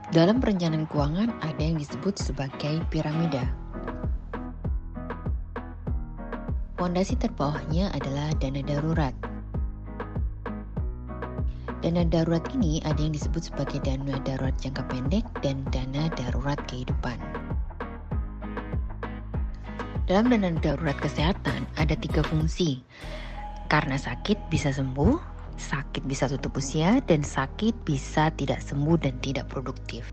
Dalam perencanaan keuangan ada yang disebut sebagai piramida. Fondasi terbawahnya adalah dana darurat. Dana darurat ini ada yang disebut sebagai dana darurat jangka pendek dan dana darurat kehidupan. Dalam dana darurat kesehatan ada 3 fungsi. Karena sakit bisa sembuh, sakit bisa tutup usia, dan sakit bisa tidak sembuh dan tidak produktif.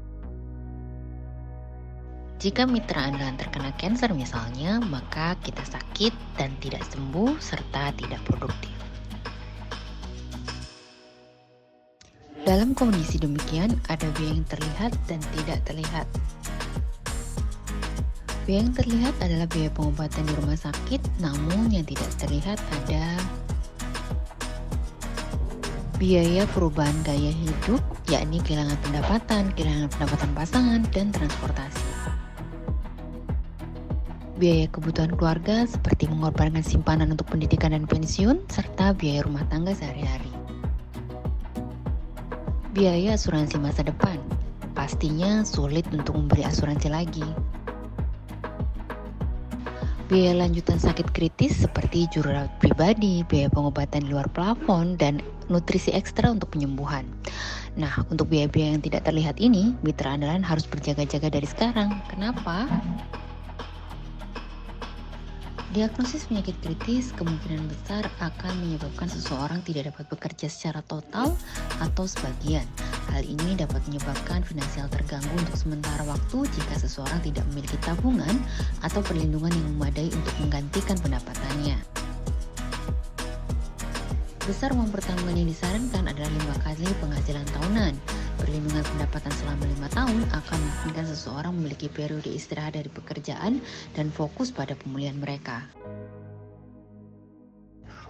Jika mitra andalan terkena kanker misalnya, maka kita sakit dan tidak sembuh serta tidak produktif. Dalam kondisi demikian, ada biaya yang terlihat dan tidak terlihat. Biaya yang terlihat adalah biaya pengobatan di rumah sakit, namun yang tidak terlihat ada biaya perubahan gaya hidup, yakni kehilangan pendapatan pasangan, dan transportasi. Biaya kebutuhan keluarga seperti mengorbankan simpanan untuk pendidikan dan pensiun, serta biaya rumah tangga sehari-hari. Biaya asuransi masa depan, pastinya sulit untuk membeli asuransi lagi. Biaya lanjutan sakit kritis seperti juru rawat pribadi, biaya pengobatan di luar plafon, dan nutrisi ekstra untuk penyembuhan. Nah, untuk biaya-biaya yang tidak terlihat ini, mitra andalan harus berjaga-jaga dari sekarang. Kenapa? Diagnosis penyakit kritis kemungkinan besar akan menyebabkan seseorang tidak dapat bekerja secara total atau sebagian. Hal ini dapat menyebabkan finansial terganggu untuk sementara waktu jika seseorang tidak memiliki tabungan atau perlindungan yang memadai untuk menggantikan pendapatannya. Besar uang pertanggungan yang disarankan adalah 5 kali penghasilan tahunan. Perlindungan pendapatan selama 5 tahun akan memungkinkan seseorang memiliki periode istirahat dari pekerjaan dan fokus pada pemulihan mereka.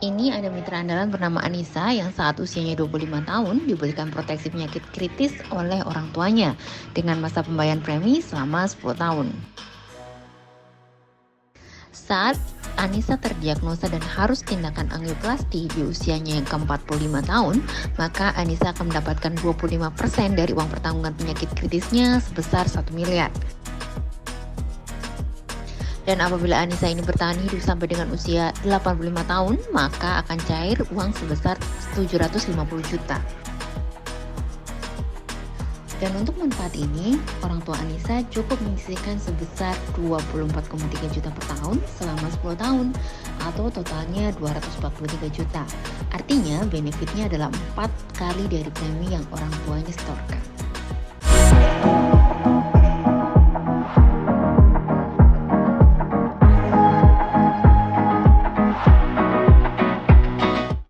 Ini ada mitra andalan bernama Anissa yang saat usianya 25 tahun diberikan proteksi penyakit kritis oleh orang tuanya dengan masa pembayaran premi selama 10 tahun. Saat Anissa terdiagnosa dan harus tindakan angioplasti di usianya yang ke-45 tahun, maka Anissa akan mendapatkan 25% dari uang pertanggungan penyakit kritisnya sebesar 1 miliar. Dan apabila Anissa ini bertahan hidup sampai dengan usia 85 tahun, maka akan cair uang sebesar 750 juta. Dan untuk manfaat ini, orang tua Anissa cukup menyisihkan sebesar 24,3 juta per tahun selama 10 tahun atau totalnya 243 juta. Artinya benefitnya adalah 4 kali dari premi yang orang tuanya setorkan.